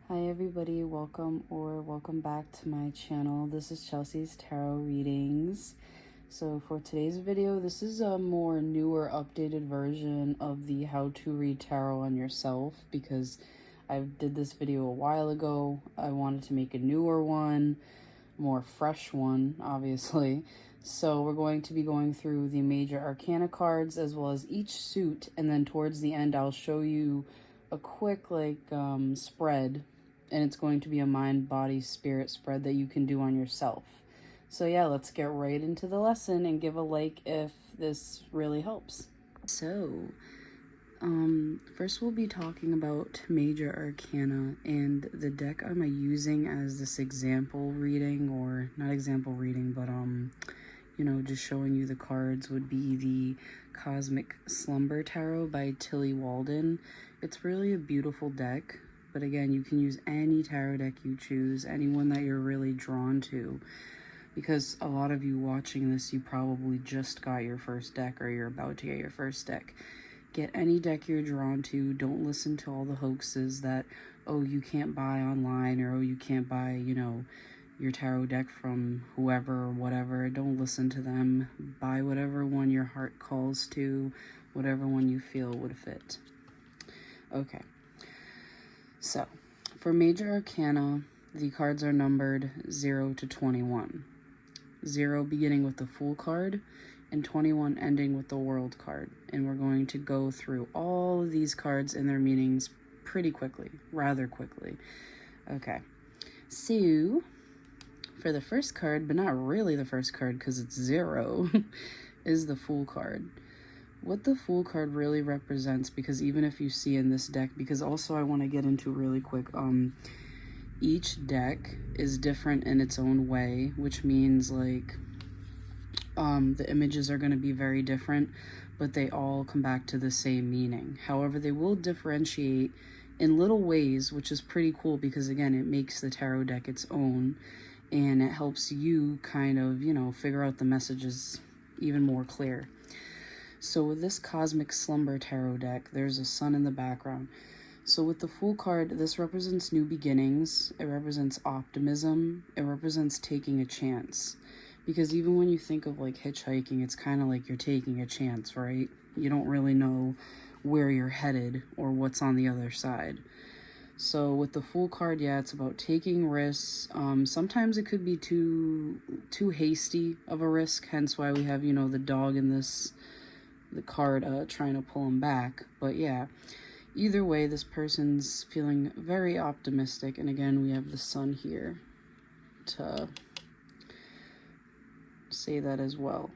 Hi everybody, welcome back to my channel. This is Chelsea's Tarot Readings. So for today's video, this is a more newer, updated version of the how to read tarot on yourself, because I did this video a while ago. I wanted to make a newer one, more fresh one, obviously. So we're going to be going through the major arcana cards as well as each suit, and then towards the end I'll show you a quick spread, and it's going to be a mind, body, spirit spread that you can do on yourself. So yeah, let's get right into the lesson and give a like if this really helps. So first we'll be talking about major arcana, and the deck I'm using as this example reading, or not example reading, but you know, just showing you the cards, would be the Cosmic Slumber Tarot by Tilly Walden. It's really a beautiful deck, but again, you can use any tarot deck you choose, any one that you're really drawn to, because a lot of you watching this, you probably just got your first deck or you're about to get your first deck. Get any deck you're drawn to. Don't listen to all the hoaxes that, oh, you can't buy online, or oh, you can't buy, you know, your tarot deck from whoever or whatever. Don't listen to them. Buy whatever one your heart calls to, whatever one you feel would fit. Okay, so for major arcana, the cards are numbered 0 to 21. 0 beginning with the Fool card, and 21 ending with the World card. And we're going to go through all of these cards and their meanings pretty quickly, rather quickly. Okay, so for the first card, but not really the first card because it's 0, is the Fool card. What the Fool card really represents, because even if you see in this deck, because also I want to get into really quick, each deck is different in its own way, which means like the images are going to be very different, but they all come back to the same meaning. However, they will differentiate in little ways, which is pretty cool, because again, it makes the tarot deck its own, and it helps you kind of, you know, figure out the messages even more clear. So with this Cosmic Slumber tarot deck, there's a sun in the background. So with the Fool card, this represents new beginnings, it represents optimism, it represents taking a chance. Because even when you think of like hitchhiking, it's kind of like you're taking a chance, right? You don't really know where you're headed or what's on the other side. So with the Fool card, yeah, it's about taking risks. Sometimes it could be too hasty of a risk, hence why we have, you know, the dog in this, the card trying to pull him back. But yeah, either way, this person's feeling very optimistic. And again, we have the sun here to say that as well.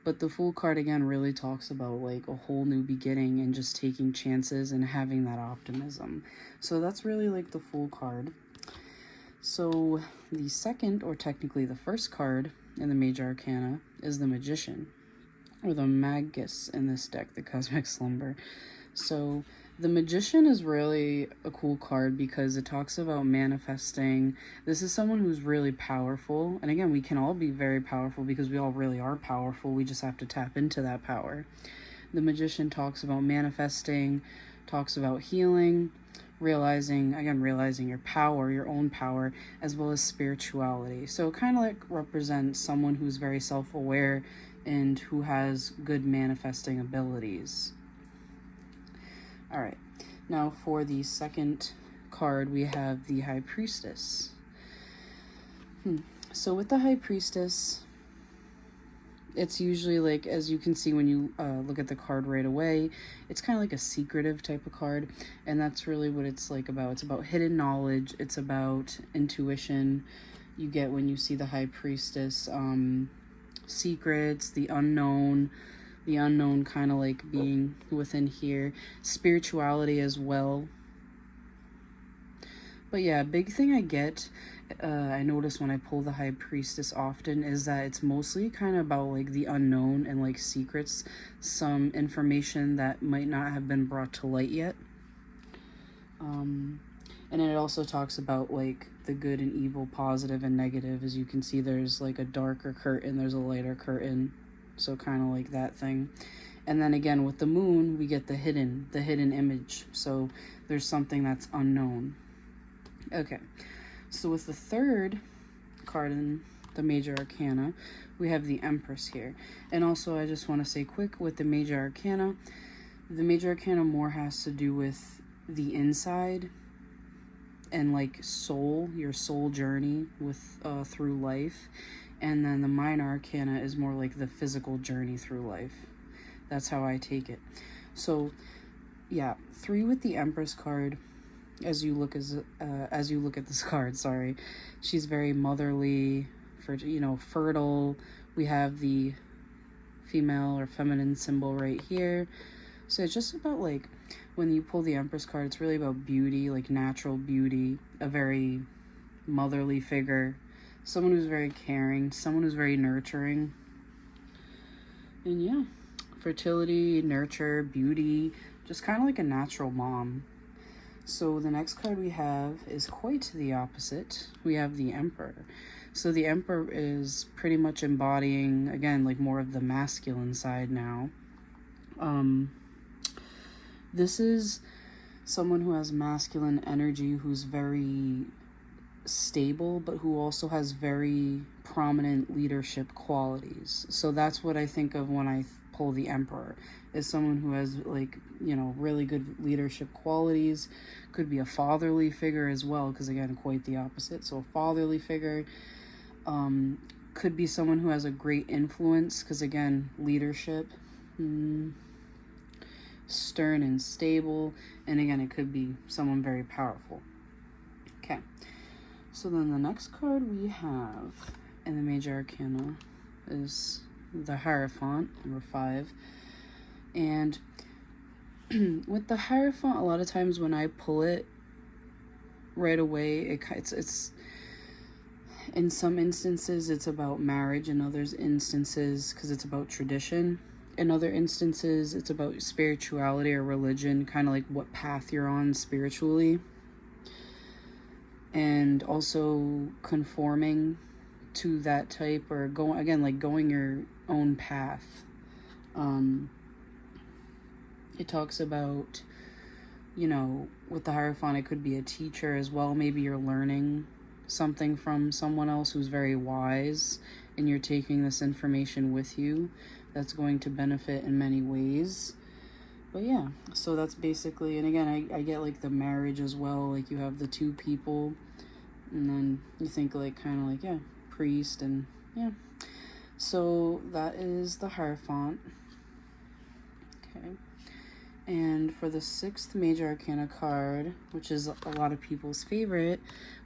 But the Fool card again really talks about like a whole new beginning and just taking chances and having that optimism. So that's really like the Fool card. So the second, or technically the first card in the major arcana, is the Magician, or the Magus in this deck, the Cosmic Slumber. So the Magician is really a cool card because it talks about manifesting. This is someone who's really powerful. And again, we can all be very powerful because we all really are powerful. We just have to tap into that power. The Magician talks about manifesting, talks about healing, realizing your power, your own power, as well as spirituality. So it kind of like represents someone who's very self-aware and who has good manifesting abilities. All right, now for the second card, we have the High Priestess. So with the High Priestess, it's usually like, as you can see when you look at the card right away, it's kind of like a secretive type of card, and that's really what it's like about. It's about hidden knowledge, it's about intuition. You get when you see the High Priestess, secrets, the unknown kind of like being within here, spirituality as well. But yeah, big thing I get, I notice when I pull the High Priestess often, is that it's mostly kind of about like the unknown and like secrets, some information that might not have been brought to light yet. And it also talks about like the good and evil, positive and negative. As you can see, there's like a darker curtain, there's a lighter curtain, so kind of like that thing. And then again with the moon, we get the hidden image, so there's something that's unknown. Okay, so with the third card in the Major Arcana, we have the Empress here. And also, I just want to say quick, with the Major Arcana more has to do with the inside and like soul, your soul journey with through life. And then the Minor Arcana is more like the physical journey through life. That's how I take it. So yeah, 3 with the Empress card. As you look at this card, sorry, she's very motherly, fertile. We have the female or feminine symbol right here. So it's just about like when you pull the Empress card, it's really about beauty, like natural beauty, a very motherly figure, someone who's very caring, someone who's very nurturing. And yeah, fertility, nurture, beauty, just kind of like a natural mom. So the next card we have is quite the opposite. We have the Emperor. So the Emperor is pretty much embodying, again, like more of the masculine side now. This is someone who has masculine energy, who's very stable, but who also has very prominent leadership qualities. So that's what I think of when I pull the Emperor, is someone who has like, really good leadership qualities. Could be a fatherly figure as well, because again, quite the opposite. So a fatherly figure. Could be someone who has a great influence, because again, leadership. Stern and stable, and again, it could be someone very powerful. Okay, so then the next card we have in the Major Arcana is the Hierophant, number 5. And with the Hierophant, a lot of times when I pull it right away, it's in some instances it's about marriage, in other instances, because it's about tradition. In other instances, it's about spirituality or religion, kind of like what path you're on spiritually. And also conforming to that type, or going your own path. It talks about, with the Hierophant, it could be a teacher as well. Maybe you're learning something from someone else who's very wise, and you're taking this information with you. That's going to benefit in many ways. But yeah, so that's basically, and again, I get like the marriage as well. Like you have the 2 people, and then you think like kind of like, yeah, priest, and yeah. So that is the Hierophant. Okay. And for the 6th Major Arcana card, which is a lot of people's favorite,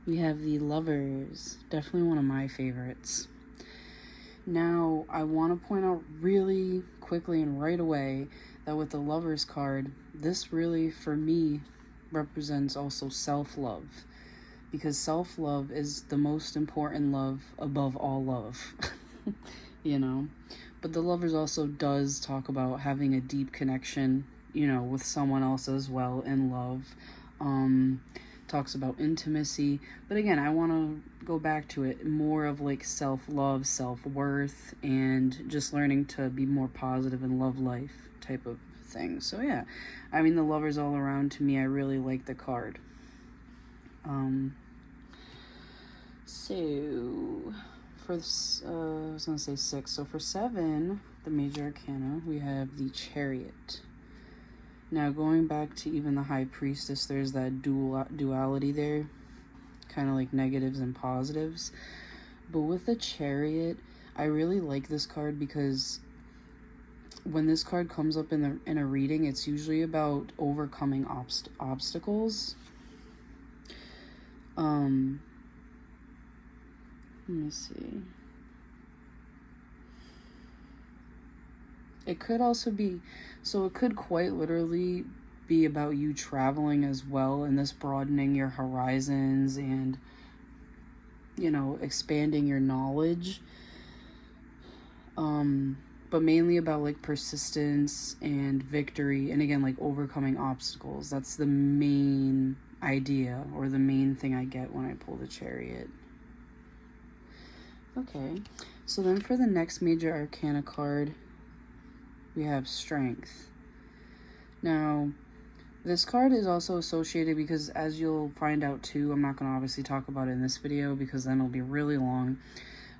we have the Lovers. Definitely one of my favorites. Now, I want to point out really quickly and right away that with the Lovers card, this really, for me, represents also self-love. Because self-love is the most important love above all love, But the Lovers also does talk about having a deep connection, with someone else as well in love. Talks about intimacy, but again, I want to go back to it more of like self-love, self-worth, and just learning to be more positive and love life type of thing. So yeah, I mean, the Lovers all around, to me, I really like the card. So for this, I was gonna say 6. So for 7, the Major Arcana, we have the Chariot. Now, going back to even the High Priestess, there's that duality there, kind of like negatives and positives. But with the Chariot, I really like this card because when this card comes up in a reading, it's usually about overcoming obstacles. Let me see. It could also be, so it could quite literally be about you traveling as well, and this broadening your horizons and, expanding your knowledge. But mainly about like persistence and victory, and again, like overcoming obstacles. That's the main idea, or the main thing I get when I pull the Chariot. Okay, so then for the next Major Arcana card, we have Strength. Now, This card is also associated because, as you'll find out too, I'm not going to obviously talk about it in this video because then it'll be really long,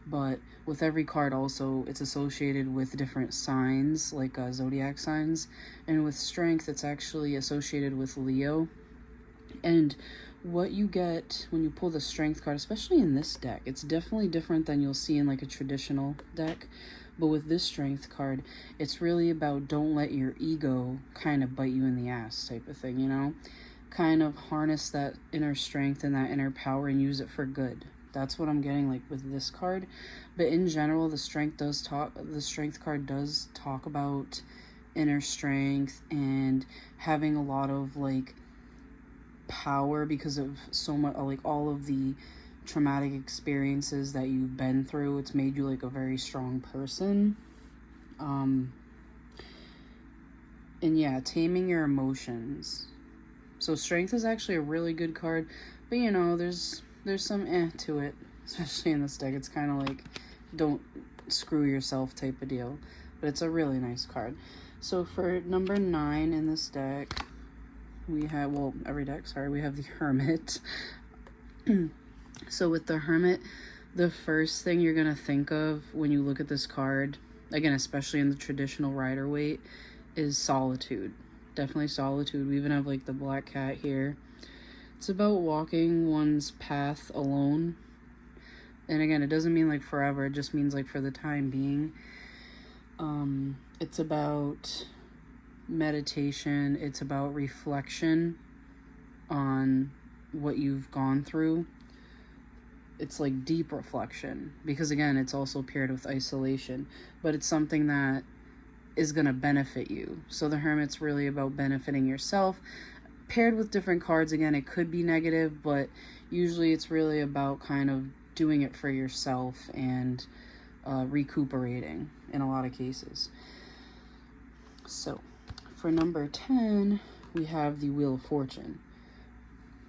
but with every card also, it's associated with different signs, like zodiac signs, and with strength, it's actually associated with Leo. And what you get when you pull the strength card, especially in this deck, it's definitely different than you'll see in like a traditional deck. But with this strength card, it's really about don't let your ego kind of bite you in the ass type of thing, you know? Kind of harness that inner strength and that inner power and use it for good. That's what I'm getting like with this card. But in general, the strength card does talk about inner strength and having a lot of like power because of so much, like all of the traumatic experiences that you've been through. It's made you like a very strong person. And yeah, taming your emotions. So strength is actually a really good card, but you know, there's some to it, especially in this deck. It's kind of like don't screw yourself type of deal, but it's a really nice card. So for number 9 in this deck, we have, well, every deck, sorry, we have the Hermit. So with the Hermit, the first thing you're going to think of when you look at this card, again, especially in the traditional Rider-Waite, is solitude. Definitely solitude. We even have like the black cat here. It's about walking one's path alone. And again, it doesn't mean like forever, it just means like for the time being. It's about meditation, it's about reflection on what you've gone through. It's like deep reflection because again, it's also paired with isolation, but it's something that is going to benefit you. So the Hermit's really about benefiting yourself. Paired with different cards, again, it could be negative, but usually it's really about kind of doing it for yourself and recuperating in a lot of cases. So for number 10, we have the Wheel of Fortune.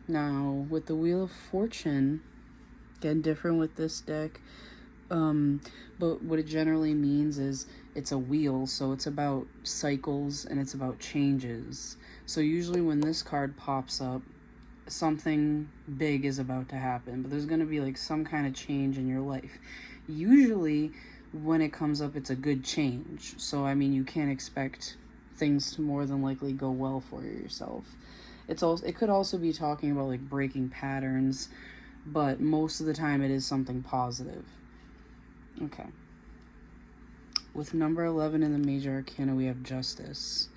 Now, with the Wheel of Fortune, again, different with this deck, but what it generally means is it's a wheel, so it's about cycles and it's about changes. So usually when this card pops up, something big is about to happen, but there's going to be like some kind of change in your life. Usually when it comes up, it's a good change. So I mean, you can't expect things to more than likely go well for yourself. It could also be talking about like breaking patterns, but most of the time it is something positive. Okay. With number 11 in the Major Arcana, we have Justice.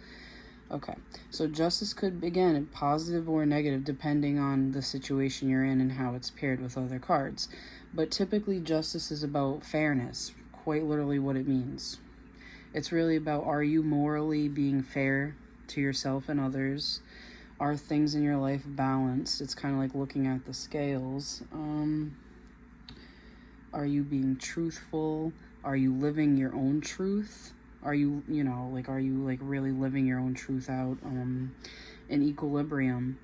Okay, so Justice could, again, positive or negative depending on the situation you're in and how it's paired with other cards. But typically Justice is about fairness, quite literally what it means. It's really about, are you morally being fair to yourself and others? Are things in your life balanced? It's kind of like looking at the scales. Are you being truthful? Are you living your own truth? Are you, are you like really living your own truth out in equilibrium?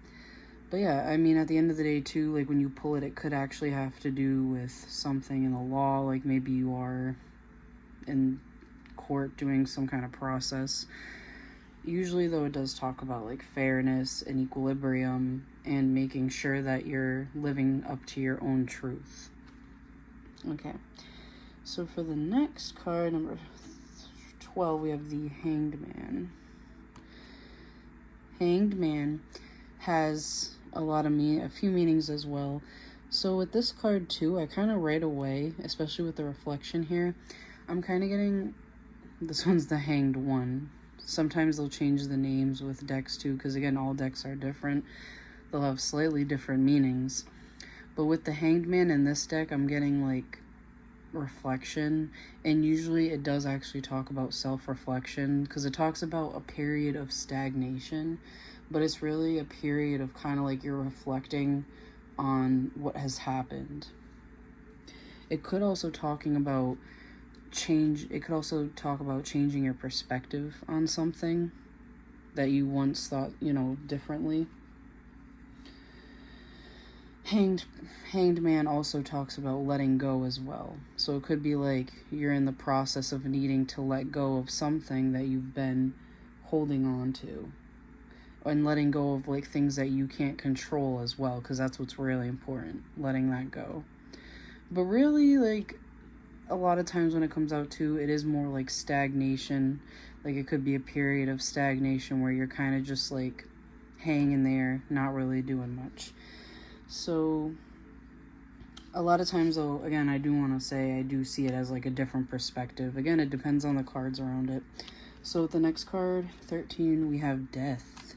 But yeah, I mean, at the end of the day too, like when you pull it, it could actually have to do with something in the law, like maybe you are in court doing some kind of process. Usually though, it does talk about like fairness and equilibrium and making sure that you're living up to your own truth. Okay, so for the next card, number 12, we have the Hanged Man. Hanged Man has a few meanings as well. So with this card too, I kind of right away, especially with the reflection here, I'm kind of getting, this one's the Hanged One. Sometimes they'll change the names with decks too, because again, all decks are different. They'll have slightly different meanings. But with the Hanged Man in this deck, I'm getting like reflection, and usually it does actually talk about self-reflection because it talks about a period of stagnation, but it's really a period of kind of like you're reflecting on what has happened. It could also talk about changing your perspective on something that you once thought, differently. Hanged Man also talks about letting go as well. So it could be like you're in the process of needing to let go of something that you've been holding on to. and letting go of like things that you can't control as well, because that's what's really important, letting that go. But really, like, a lot of times when it comes out to, it is more like stagnation. Like, it could be a period of stagnation where you're kind of just like hanging there, not really doing much. So a lot of times, though, again, I do want to say I do see it as like a different perspective. Again, it depends on the cards around it. So with the next card, 13, we have death.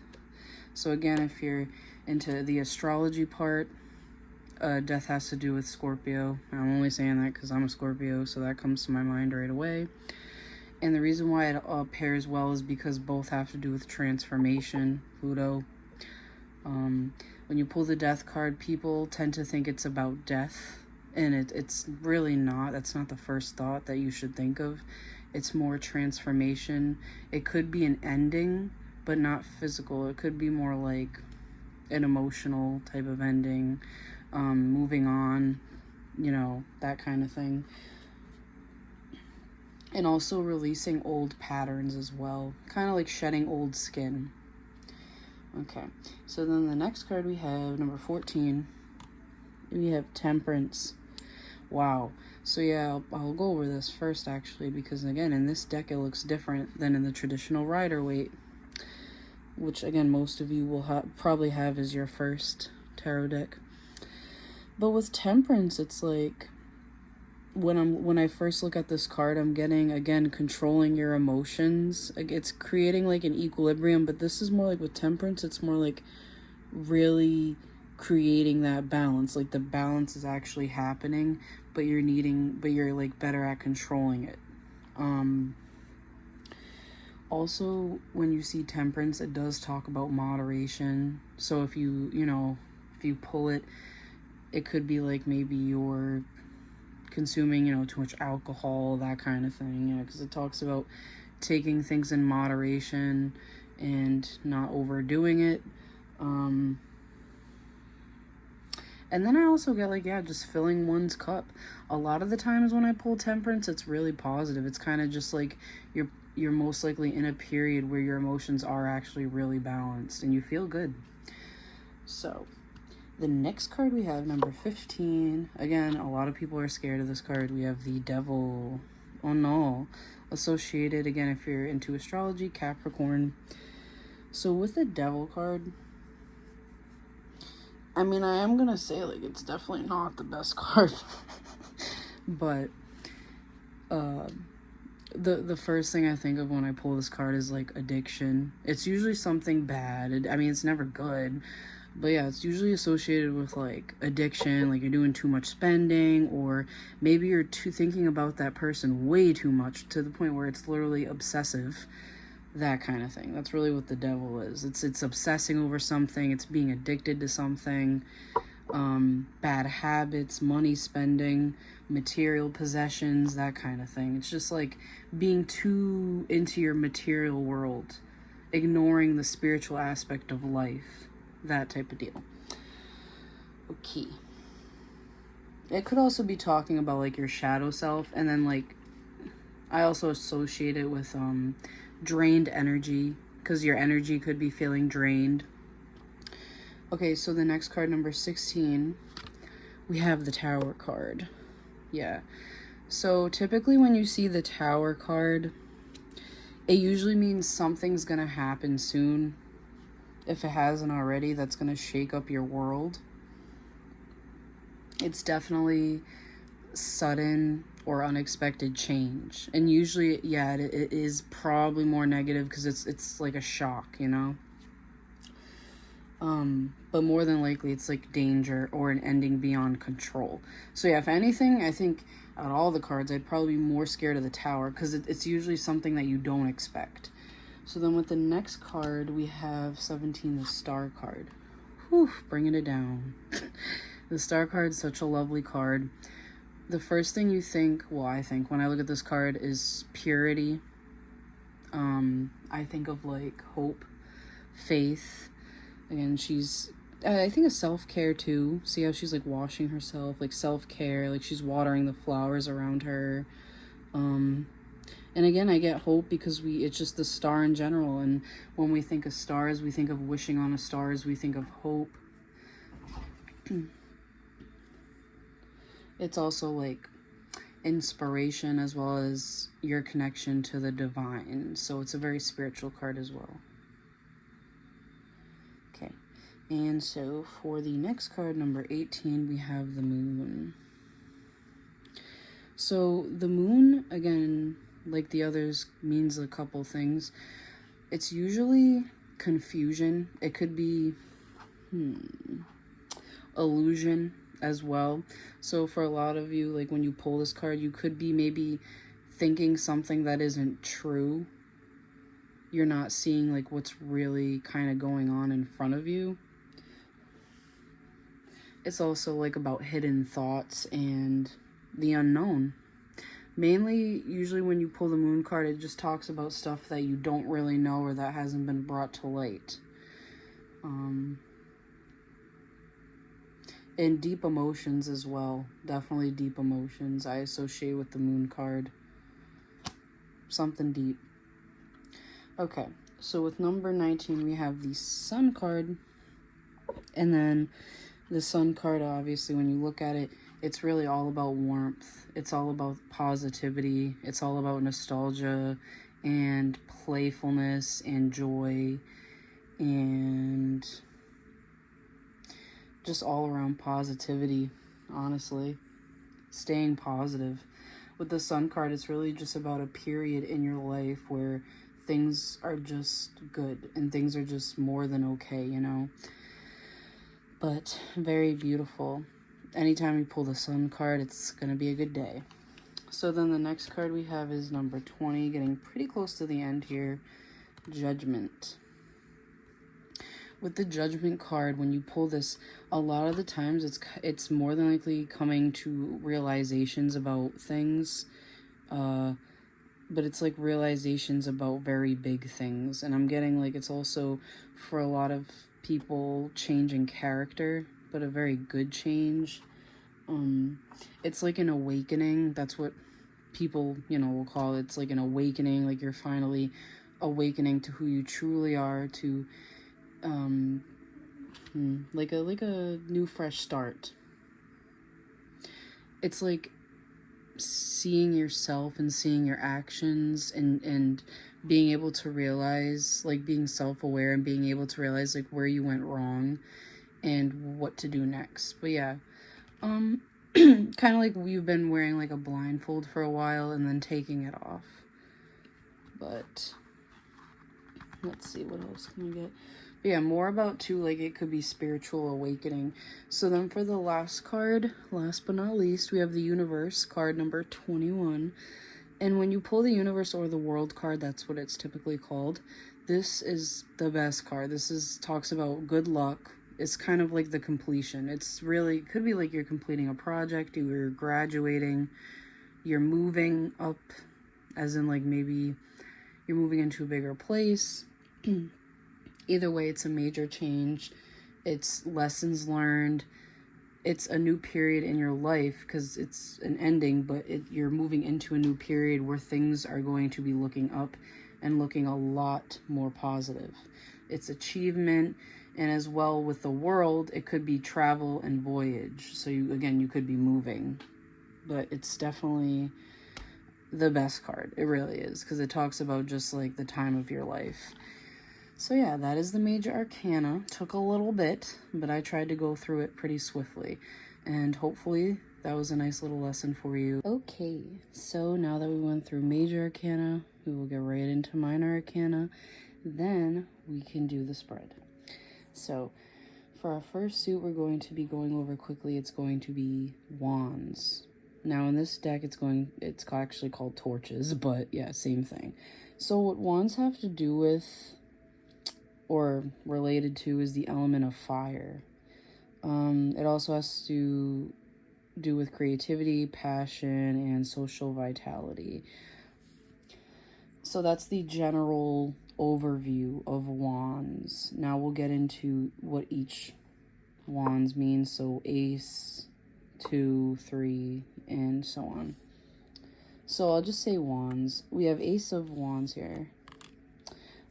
So again, if you're into the astrology part, death has to do with Scorpio. I'm only saying that because I'm a Scorpio, so that comes to my mind right away. And the reason why it pairs well is because both have to do with transformation, Pluto. When you pull the death card, people tend to think it's about death, and it's really not. That's not the first thought that you should think of. It's more transformation. It could be an ending, but not physical. It could be more like an emotional type of ending, moving on, you know, that kind of thing. And also releasing old patterns as well, kind of like shedding old skin. Okay, so then the next card we have, number 14, we have Temperance. Wow. So yeah, I'll go over this first actually, because again, in this deck it looks different than in the traditional Rider-Waite, which again, most of you will probably have as your first tarot deck. But with Temperance, it's like, when I first look at this card, I'm getting, again, controlling your emotions. Like, it's creating like an equilibrium, but this is more like with Temperance, it's more like really creating that balance. Like, the balance is actually happening, but you're like better at controlling it. Also, when you see Temperance, it does talk about moderation. So if you pull it, it could be like maybe you're consuming, too much alcohol, that kind of thing, because it talks about taking things in moderation and not overdoing it. And then I also get like, just filling one's cup. A lot of the times when I pull Temperance, it's really positive. It's kind of just like you're most likely in a period where your emotions are actually really balanced and you feel good. So the next card we have, number 15. Again, a lot of people are scared of this card. We have the Devil. Oh no. Associated, again, if you're into astrology, Capricorn. So with the Devil card, I mean, I am gonna say, like, it's definitely not the best card. But the first thing I think of when I pull this card is like addiction. It's usually something bad. I mean, it's never good. But yeah, it's usually associated with like addiction, like you're doing too much spending, or maybe you're thinking about that person way too much to the point where it's literally obsessive, that kind of thing. That's really what the Devil is. It's obsessing over something, it's being addicted to something, bad habits, money spending, material possessions, that kind of thing. It's just like being too into your material world, ignoring the spiritual aspect of life. That type of deal. Okay. It could also be talking about like your shadow self, and then like I also associate it with drained energy, because your energy could be feeling drained. Okay, so the next card, number 16, we have the Tower card. Yeah. So typically when you see the Tower card, it usually means something's gonna happen soon. If it hasn't already, that's going to shake up your world. It's definitely sudden or unexpected change. And usually, it is probably more negative because it's like a shock, But more than likely, it's like danger or an ending beyond control. So yeah, if anything, I think out of all the cards, I'd probably be more scared of the Tower, because it's usually something that you don't expect. So then with the next card, we have 17, the Star card. Whew, bringing it down. The Star card is such a lovely card. The first thing you think, I think when I look at this card, is purity. I think of like hope, faith. Again, I think of self-care too. See how she's like washing herself, like self-care, like she's watering the flowers around her. And again, I get hope because it's just the star in general. And when we think of stars, we think of wishing on a stars, we think of hope. It's also like inspiration as well as your connection to the divine. So it's a very spiritual card as well. Okay. And so for the next card, number 18, we have the moon. So the moon, again, like the others, means a couple things. It's usually confusion. It could be illusion as well. So for a lot of you, like when you pull this card, you could be maybe thinking something that isn't true. You're not seeing like what's really kind of going on in front of you. It's also like about hidden thoughts and the unknown. Mainly, usually when you pull the moon card, it just talks about stuff that you don't really know or that hasn't been brought to light. And deep emotions as well. Definitely deep emotions I associate with the moon card. Something deep. Okay, so with number 19, we have the sun card. And then the sun card, obviously, when you look at it, it's really all about warmth. It's all about positivity. It's all about nostalgia and playfulness and joy and just all around positivity, honestly. Staying positive. With the sun card, it's really just about a period in your life where things are just good and things are just more than okay, you know? But very beautiful. Anytime you pull the sun card, it's going to be a good day. So then the next card we have is number 20, getting pretty close to the end here, Judgment. With the Judgment card, when you pull this, a lot of the times it's more than likely coming to realizations about things, but it's like realizations about very big things. And I'm getting like it's also for a lot of people changing character, but a very good change. It's like an awakening. That's what people, will call it. It's like an awakening, like you're finally awakening to who you truly are, to like a new fresh start. It's like seeing yourself and seeing your actions and being able to realize, like being self-aware and being able to realize like where you went wrong and what to do next. But yeah, kind of like you've been wearing like a blindfold for a while and then taking it off. But let's see, what else can we get? But yeah, more about too, like it could be spiritual awakening. So then for the last card, last but not least, we have the Universe, card number 21. And when you pull the Universe or the World card, that's what it's typically called. This is the best card. Talks about good luck. It's kind of like the completion. It's really, it could be like you're completing a project, you're graduating, you're moving up, as in like maybe you're moving into a bigger place. Either way, it's a major change. It's lessons learned. It's a new period in your life because it's an ending, but you're moving into a new period where things are going to be looking up and looking a lot more positive. It's achievement, and as well with the world, it could be travel and voyage. So you could be moving, but it's definitely the best card. It really is, because it talks about just like the time of your life. So yeah, that is the major arcana. Took a little bit, but I tried to go through it pretty swiftly. And hopefully that was a nice little lesson for you. Okay, so now that we went through major arcana, we will get right into minor arcana. Then we can do the spread. So for our first suit, we're going to be going over quickly. It's going to be wands. Now in this deck, it's actually called torches, but yeah, same thing. So what wands have to do with or related to is the element of fire. It also has to do with creativity, passion, and social vitality. So that's the general overview of wands. Now we'll get into what each wands means. So ace, 2, 3, and so on. So I'll just say wands. We have Ace of Wands here.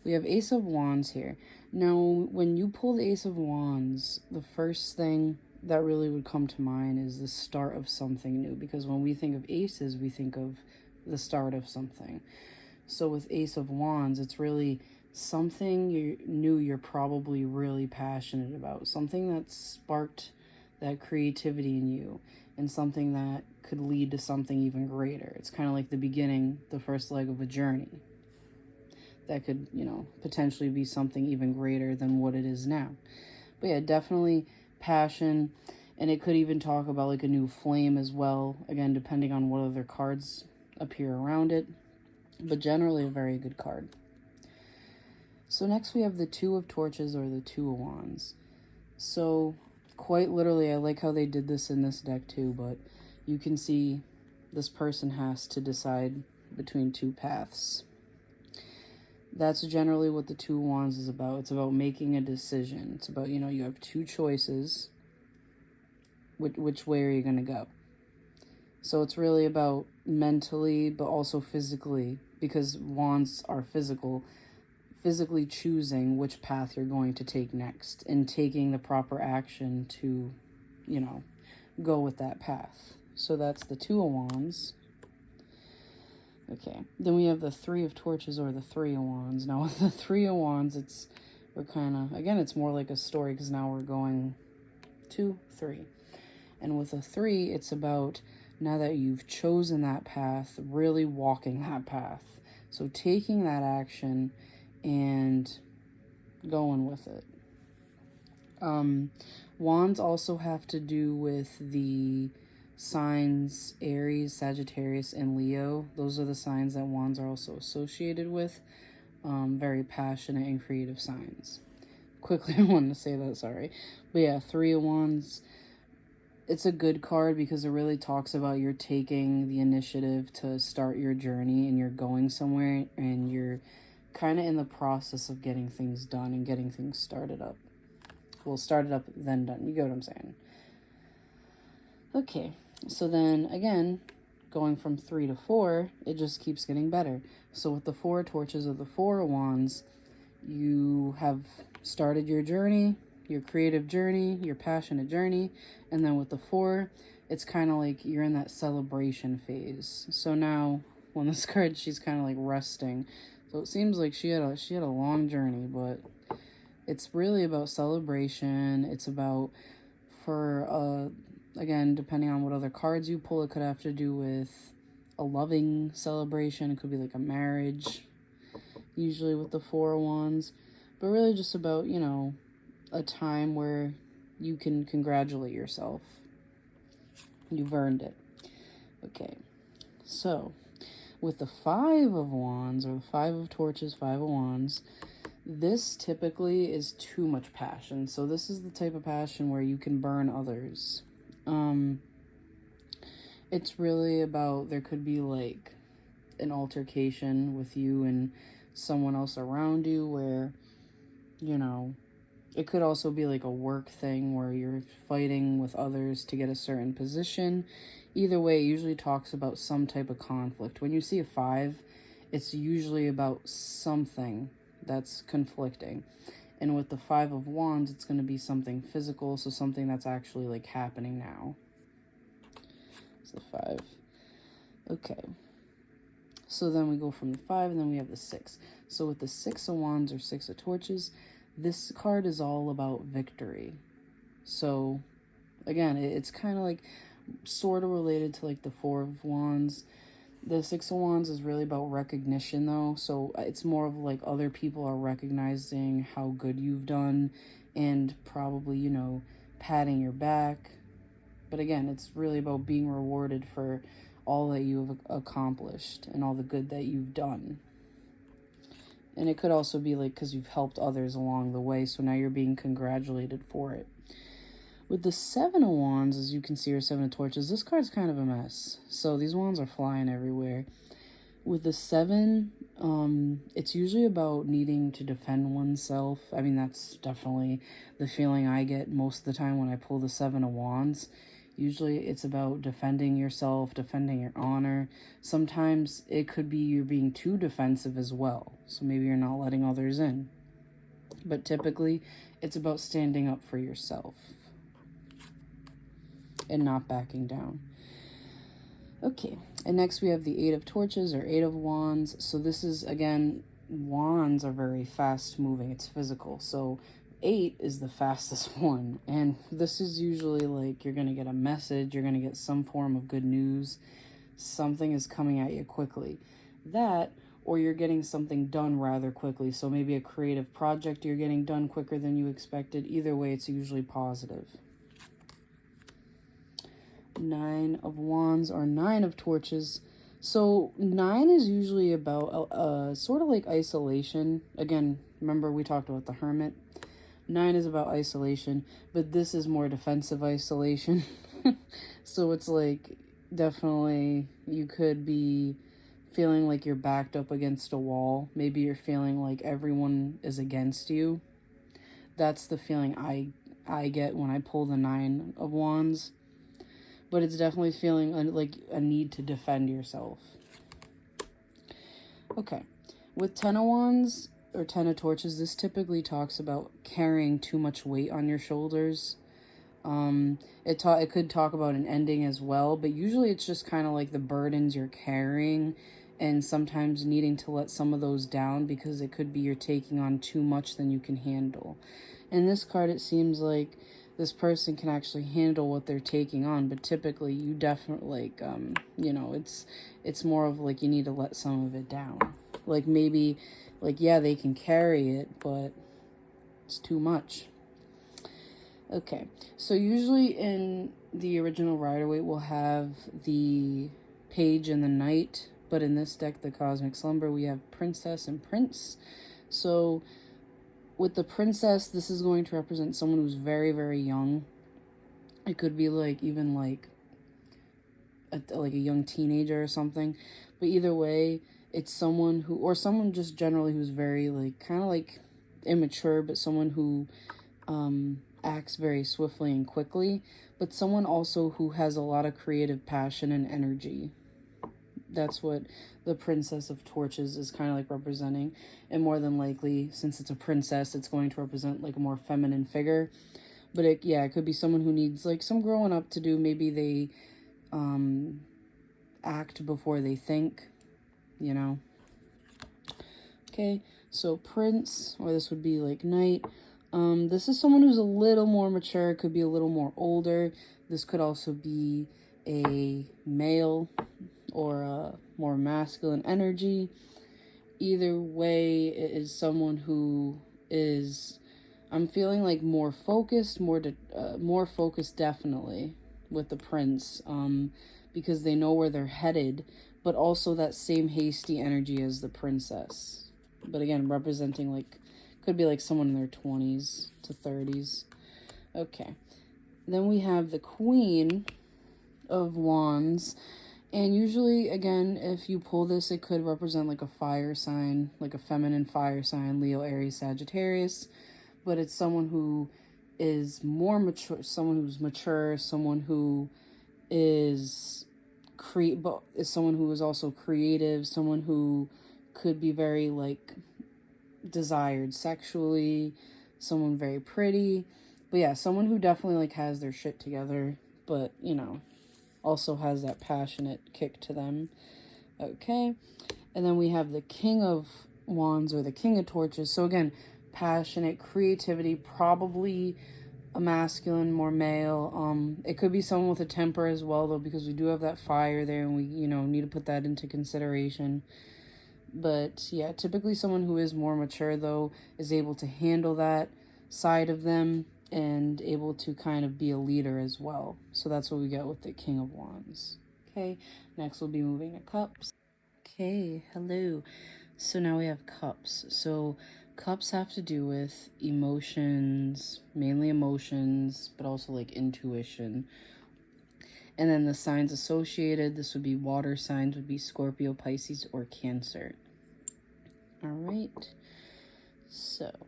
We have Ace of Wands here. Now, when you pull the Ace of Wands, the first thing that really would come to mind is the start of something new. Because when we think of aces, we think of the start of something. So with Ace of Wands, it's really something you're probably really passionate about. Something that sparked that creativity in you. And something that could lead to something even greater. It's kind of like the beginning, the first leg of a journey. That could, potentially be something even greater than what it is now. But yeah, definitely passion. And it could even talk about like a new flame as well. Again, depending on what other cards appear around it. But generally a very good card. So next we have the Two of Torches or the Two of Wands. So quite literally, I like how they did this in this deck too, but you can see this person has to decide between two paths. That's generally what the Two of Wands is about. It's about making a decision. It's about, you have two choices. Which way are you going to go? So it's really about mentally, but also physically, because wands are physical. Physically choosing which path you're going to take next and taking the proper action to, go with that path. So that's the Two of Wands. Okay, then we have the Three of Torches or the Three of Wands. Now with the Three of Wands, we're kind of, again, it's more like a story because now we're going 2, 3. And with a 3, it's about now that you've chosen that path, really walking that path. So taking that action and going with it. Wands also have to do with the signs Aries, Sagittarius, and Leo. Those are the signs that wands are also associated with. Very passionate and creative signs. Quickly, I wanted to say that, sorry. But yeah, Three of Wands, it's a good card because it really talks about you're taking the initiative to start your journey and you're going somewhere and you're kind of in the process of getting things done and getting things started up. Well, started up, then done. You get what I'm saying? Okay, so then again, going from 3 to 4, it just keeps getting better. So with the Four of Torches or the Four of Wands, you have started your journey, your creative journey, your passionate journey, and then with the 4, it's kind of like you're in that celebration phase. So now, when this card, she's kind of like resting. So it seems like she had a long journey, but it's really about celebration. It's about, again, depending on what other cards you pull, it could have to do with a loving celebration. It could be like a marriage, usually with the Four of Wands. But really just about, a time where you can congratulate yourself. You've earned it. Okay, so with the Five of Wands, or the Five of Torches, Five of Wands, this typically is too much passion. So this is the type of passion where you can burn others. It's really about, there could be like an altercation with you and someone else around you where, it could also be like a work thing where you're fighting with others to get a certain position. Either way, it usually talks about some type of conflict. When you see a 5, it's usually about something that's conflicting. And with the Five of Wands, it's going to be something physical, so something that's actually like happening now. It's the 5. Okay. So then we go from the 5, and then we have the 6. So with the Six of Wands or Six of Torches, this card is all about victory. So again, it's kind of like sort of related to like the Four of Wands. The Six of Wands is really about recognition though. So it's more of like other people are recognizing how good you've done and probably, patting your back. But again, it's really about being rewarded for all that you've accomplished and all the good that you've done. And it could also be like because you've helped others along the way, so now you're being congratulated for it. With the Seven of Wands, as you can see, or Seven of Torches, this card's kind of a mess. So these wands are flying everywhere. With the 7, it's usually about needing to defend oneself. I mean, that's definitely the feeling I get most of the time when I pull the Seven of Wands. Usually it's about defending yourself, defending your honor. Sometimes it could be you're being too defensive as well. So maybe you're not letting others in. But typically it's about standing up for yourself and not backing down. Okay, and next we have the Eight of Torches or Eight of Wands. So this is, again, wands are very fast moving. It's physical. So 8 is the fastest one. And this is usually like you're going to get a message. You're going to get some form of good news. Something is coming at you quickly. That, or you're getting something done rather quickly. So maybe a creative project you're getting done quicker than you expected. Either way, it's usually positive. 9 of Wands or 9 of Torches. So 9 is usually about sort of like isolation. Again, remember we talked about the Hermit. 9 is about isolation, but this is more defensive isolation. So it's like definitely you could be feeling like you're backed up against a wall. Maybe you're feeling like everyone is against you. That's the feeling I get when I pull the 9 of Wands. But it's definitely feeling like a need to defend yourself. Okay. With 10 of Wands or 10 of Torches, this typically talks about carrying too much weight on your shoulders. It could talk about an ending as well, but usually it's just kind of like the burdens you're carrying and sometimes needing to let some of those down because it could be you're taking on too much than you can handle. In this card, it seems like this person can actually handle what they're taking on, but typically you definitely, it's more of like you need to let some of it down. Like maybe, yeah, they can carry it, but it's too much. Okay, so usually in the original Rider-Waite we'll have the Page and the Knight, but in this deck, the Cosmic Slumber, we have Princess and Prince. So with the Princess, this is going to represent someone who's very, very young. It could be like even like a young teenager or something. But either way, it's someone who, or someone just generally who's very kind of immature, but someone who acts very swiftly and quickly. But someone also who has a lot of creative passion and energy. That's what the Princess of Torches is kind of representing. And more than likely, since it's a princess, it's going to represent a more feminine figure. But it could be someone who needs some growing up to do. Maybe they act before they think, Okay, so Prince, or this would be Knight. This is someone who's a little more mature, could be a little more older. This could also be a male or a more masculine energy. Either way, it is someone who is, I'm feeling more focused, more focused definitely with the Prince, because they know where they're headed, but also that same hasty energy as the Princess. But again, representing could be someone in their 20s to 30s. Okay. Then we have the Queen of Wands. And usually, again, if you pull this, it could represent a fire sign, a feminine fire sign, Leo, Aries, Sagittarius. But it's someone who is more mature, someone who's mature, someone who is someone who is also creative, someone who could be very desired sexually, someone very pretty. But yeah, someone who definitely has their shit together, but also has that passionate kick to them. Okay, and then we have the King of Wands or the King of Torches. So again, passionate, creativity, probably a masculine, more male. It could be someone with a temper as well, though, because we do have that fire there, and we need to put that into consideration. But yeah, typically someone who is more mature, though, is able to handle that side of them and able to kind of be a leader as well. So that's what we get with the King of Wands. Okay, next we'll be moving to Cups. Okay, hello. So now we have Cups. So Cups have to do with emotions, mainly emotions, but also intuition. And then the signs associated, this would be water signs, would be Scorpio, Pisces, or Cancer. All right. So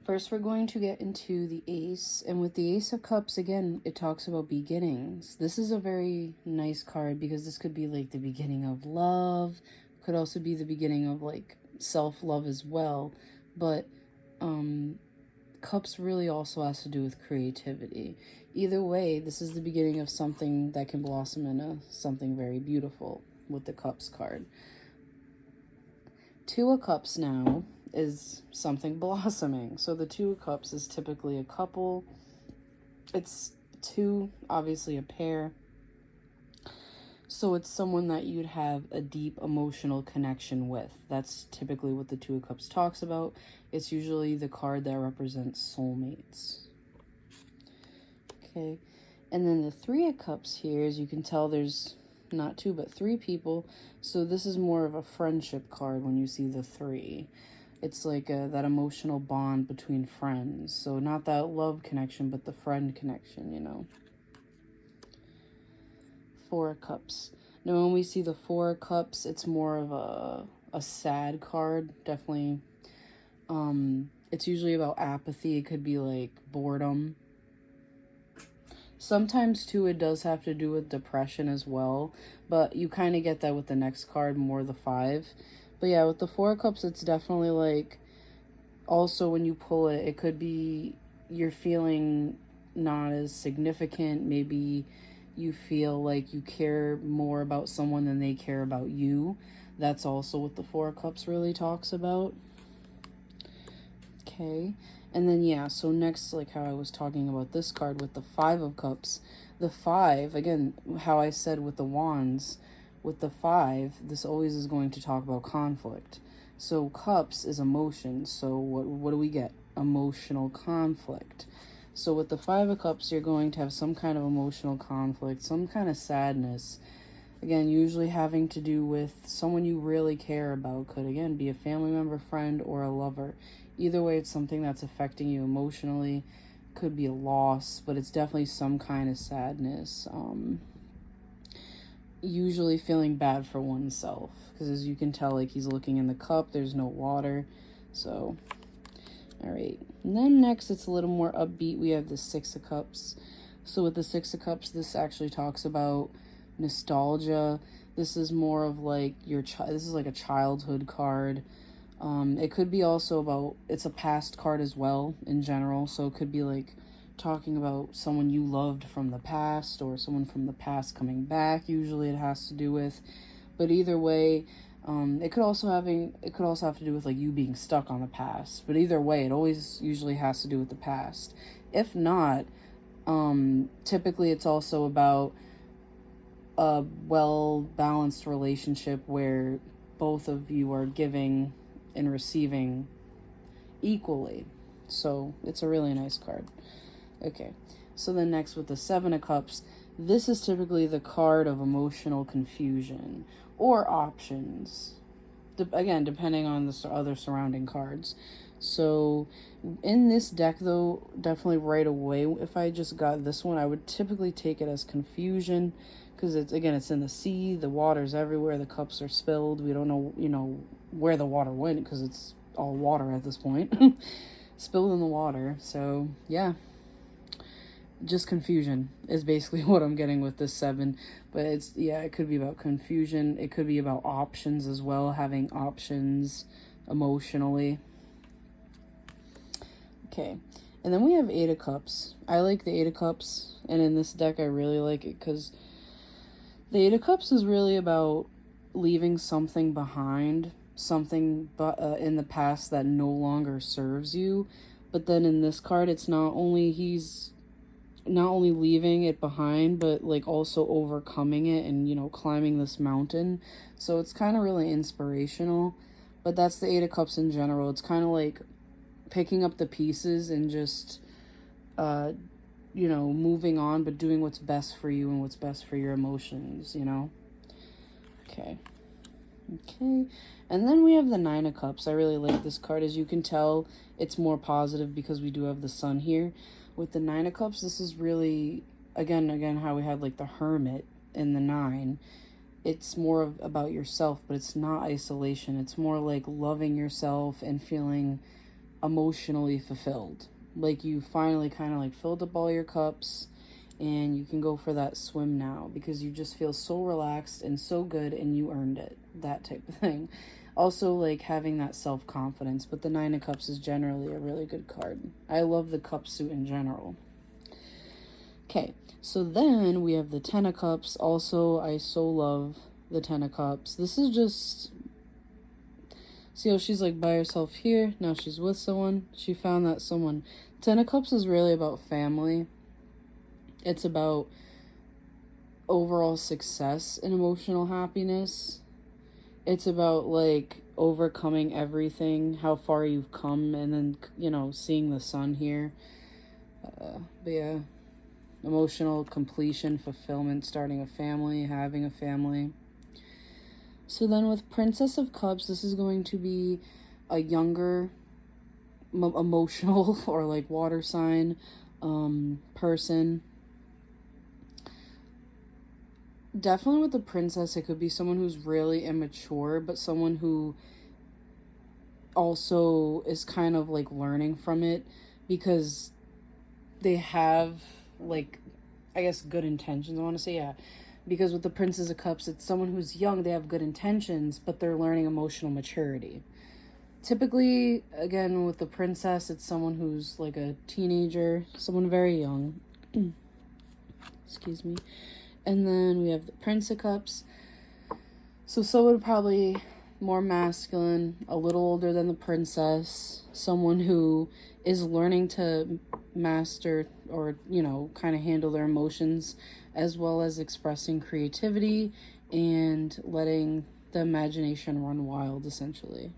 First, we're going to get into the Ace. And with the Ace of Cups, again, it talks about beginnings. This is a very nice card because this could be like the beginning of love. Could also be the beginning of like self-love as well. But Cups really also has to do with creativity. Either way, this is the beginning of something that can blossom into something very beautiful with the Cups card. Two of Cups now is something blossoming. So the Two of Cups is typically a couple. It's two, obviously a pair. So it's someone that you'd have a deep emotional connection with. That's typically what the Two of Cups talks about. It's usually the card that represents soulmates. Okay. And then the Three of Cups here, as you can tell, there's not two but three people. So this is more of a friendship card when you see the three. It's like that emotional bond between friends. So not that love connection, but the friend connection, you know. Four of Cups. Now when we see the Four of Cups, it's more of a sad card. Definitely. It's usually about apathy. It could be like boredom. Sometimes too it does have to do with depression as well. But you kind of get that with the next card, more the Five. But yeah, with the Four of Cups, it's definitely like, also when you pull it, it could be you're feeling not as significant. Maybe you feel like you care more about someone than they care about you. That's also what the Four of Cups really talks about. Okay. And then, yeah, so next, like how I was talking about this card with the Five of Cups. The Five, again, how I said with the Wands, with the Five, this always is going to talk about conflict. So Cups is emotion. So what do we get? Emotional conflict. So with the Five of Cups, you're going to have some kind of emotional conflict, some kind of sadness. Again, usually having to do with someone you really care about. Could, again, be a family member, friend, or a lover. Either way, it's something that's affecting you emotionally. Could be a loss, but it's definitely some kind of sadness. Usually feeling bad for oneself, because as you can tell, like he's looking in the cup, there's no water. So all right, and then next it's a little more upbeat. We have the Six of Cups. So with the Six of Cups, this actually talks about nostalgia. This is more of like this is like a childhood card. It could be also about, it's a past card as well in general. So it could be like talking about someone you loved from the past, or someone from the past coming back. Usually it has to do with, but either way, it could also have to do with like you being stuck on the past. But either way, it always usually has to do with the past. If not, typically it's also about a well-balanced relationship where both of you are giving and receiving equally. So it's a really nice card. Okay, so then next with the Seven of Cups, this is typically the card of emotional confusion or options. Again, depending on the other surrounding cards. So in this deck though, definitely right away, if I just got this one, I would typically take it as confusion, because it's in the sea, the water's everywhere, the cups are spilled, we don't know, where the water went, because it's all water at this point. Spilled in the water. So yeah, just confusion is basically what I'm getting with this seven. But it could be about confusion, it could be about options as well, having options emotionally. Okay, and then we have Eight of Cups. I like the Eight of Cups, and in this deck I really like it because the Eight of Cups is really about leaving something behind, something in the past that no longer serves you. But then in this card, it's he's not only leaving it behind, but like also overcoming it and, climbing this mountain. So it's kind of really inspirational. But that's the Eight of Cups in general. It's kind of like picking up the pieces and just moving on, but doing what's best for you and what's best for your emotions. Okay, and then we have the Nine of Cups. I really like this card. As you can tell, it's more positive because we do have the sun here. With the Nine of Cups, this is really, again, how we had like the Hermit in the Nine. It's more about yourself, but it's not isolation. It's more like loving yourself and feeling emotionally fulfilled. Like you finally kind of like filled up all your cups and you can go for that swim now because you just feel so relaxed and so good and you earned it. That type of thing. Also, like having that self-confidence, but the Nine of Cups is generally a really good card. I love the cup suit in general. Okay, so then we have the Ten of Cups. Also, I so love the Ten of Cups. This is just... See how she's like by herself here? Now she's with someone. She found that someone. Ten of Cups is really about family. It's about overall success and emotional happiness. It's about like overcoming everything, how far you've come, and then, you know, seeing the sun here. But yeah, emotional completion, fulfillment, starting a family, having a family. So then with Princess of Cups, this is going to be a younger emotional or like water sign person. Definitely with the princess, it could be someone who's really immature, but someone who also is kind of like learning from it because they have like, I guess, good intentions. I want to say, yeah. Because with the Princess of Cups, it's someone who's young, they have good intentions, but they're learning emotional maturity. Typically, again, with the princess, it's someone who's like a teenager, someone very young. Excuse me. And then we have the Prince of Cups. So someone probably more masculine, a little older than the princess, someone who is learning to master or, you know, kind of handle their emotions, as well as expressing creativity and letting the imagination run wild, essentially.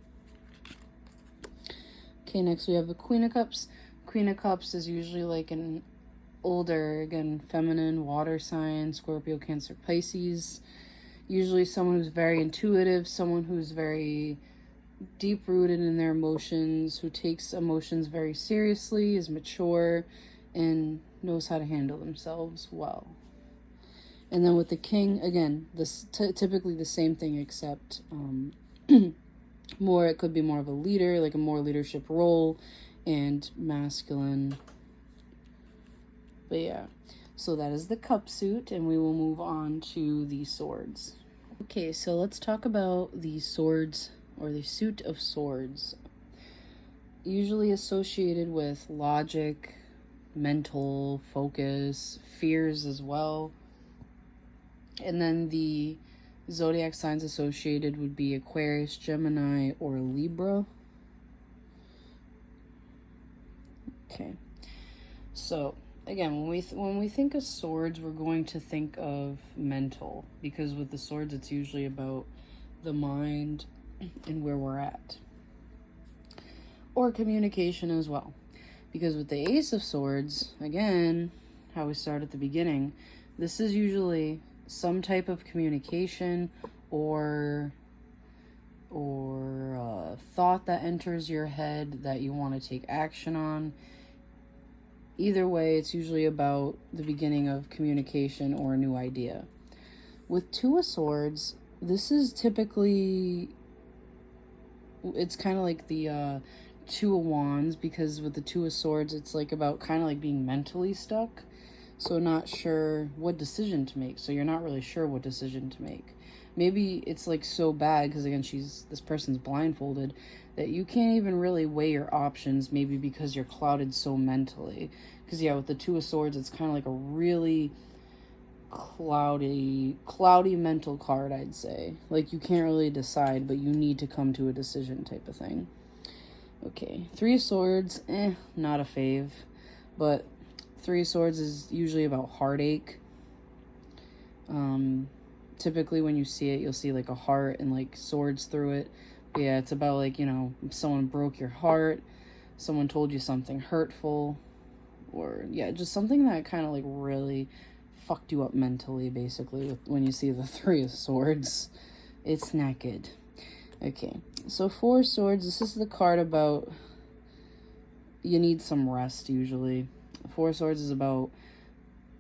Okay, next we have the Queen of Cups. Queen of Cups is usually like an older, again, feminine, water sign, Scorpio, Cancer, Pisces. Usually someone who's very intuitive, someone who's very deep-rooted in their emotions, who takes emotions very seriously, is mature, and knows how to handle themselves well. And then with the King, again, this typically the same thing, except more, it could be more of a leader, like a more leadership role, and masculine. But yeah, so that is the cup suit, and we will move on to the swords. Okay, so let's talk about the swords, or the suit of swords. Usually associated with logic, mental focus, fears as well. And then the zodiac signs associated would be Aquarius, Gemini, or Libra. Okay, so again, when we think of swords, we're going to think of mental, because with the swords, it's usually about the mind and where we're at, or communication as well. Because with the Ace of Swords, again, how we start at the beginning, this is usually some type of communication or thought that enters your head that you want to take action on. Either way, it's usually about the beginning of communication or a new idea. With Two of Swords, this is typically, it's kind of like the Two of Wands, because with the Two of Swords, it's like about kind of like being mentally stuck. So not sure what decision to make. So you're not really sure what decision to make. Maybe it's like so bad, because again, this person's blindfolded, that you can't even really weigh your options, maybe because you're clouded so mentally. Because yeah, with the Two of Swords, it's kind of like a really cloudy mental card, I'd say. Like you can't really decide, but you need to come to a decision type of thing. Okay, Three of Swords, not a fave. But Three of Swords is usually about heartache. Typically when you see it, you'll see like a heart and like swords through it. But yeah, it's about like, you know, someone broke your heart, someone told you something hurtful, or yeah, just something that kind of like really fucked you up mentally, basically, when you see the Three of Swords. It's not good. Okay, so Four of Swords, this is the card about you need some rest usually. Four of Swords is about,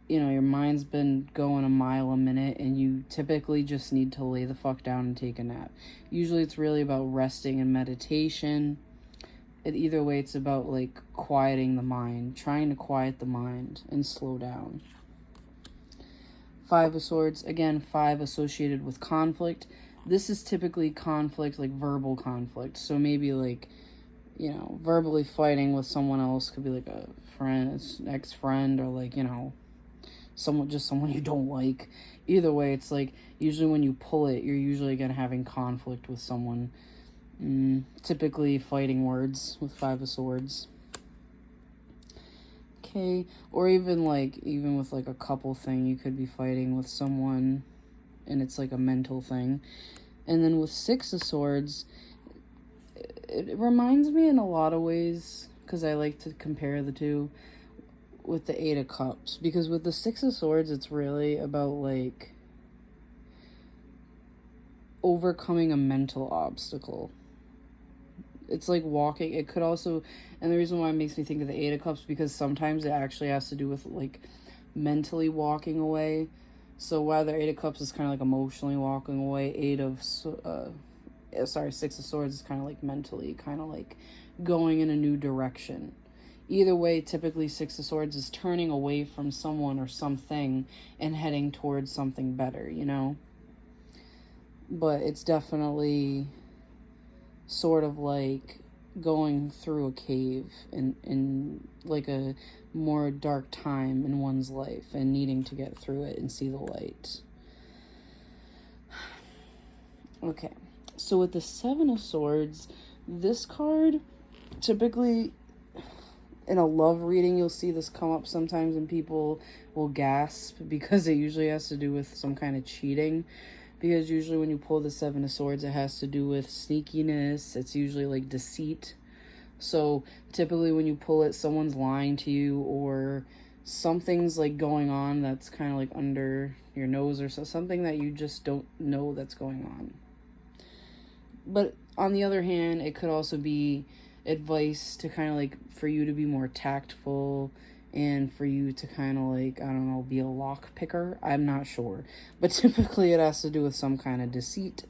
you know, your mind's been going a mile a minute and you typically just need to lay the fuck down and take a nap. Usually it's really about resting and meditation. either way, it's about, like, quieting the mind, trying to quiet the mind and slow down. Five of Swords, again, 5 associated with conflict. This is typically conflict, like verbal conflict. So maybe, like, you know, verbally fighting with someone else. Could be like a friend, ex-friend, or, like, you know, someone you don't like. Either way, it's like, usually when you pull it, you're usually again having conflict with someone. Typically fighting words with 5 of Swords. Okay, or even with like a couple thing, you could be fighting with someone and it's like a mental thing. And then with 6 of Swords, it reminds me in a lot of ways, because I like to compare the two, with the 8 of Cups. Because with the 6 of Swords, it's really about, like, overcoming a mental obstacle. It's like walking. It could also, and the reason why it makes me think of the 8 of Cups, because sometimes it actually has to do with, like, mentally walking away. So while the 8 of Cups is kind of like emotionally walking away, 6 of Swords is kind of like mentally, kind of like going in a new direction. Either way, typically 6 of Swords is turning away from someone or something and heading towards something better, you know? But it's definitely sort of like going through a cave in like a more dark time in one's life and needing to get through it and see the light. Okay, so with the 7 of Swords, this card, typically in a love reading, you'll see this come up sometimes and people will gasp because it usually has to do with some kind of cheating. Because usually when you pull the 7 of Swords, it has to do with sneakiness. It's usually like deceit. So typically when you pull it, someone's lying to you or something's like going on that's kind of like under your nose or something that you just don't know that's going on. But on the other hand, it could also be advice to kind of like for you to be more tactful and for you to kind of like, I don't know, be a lock picker. I'm not sure. But typically it has to do with some kind of deceit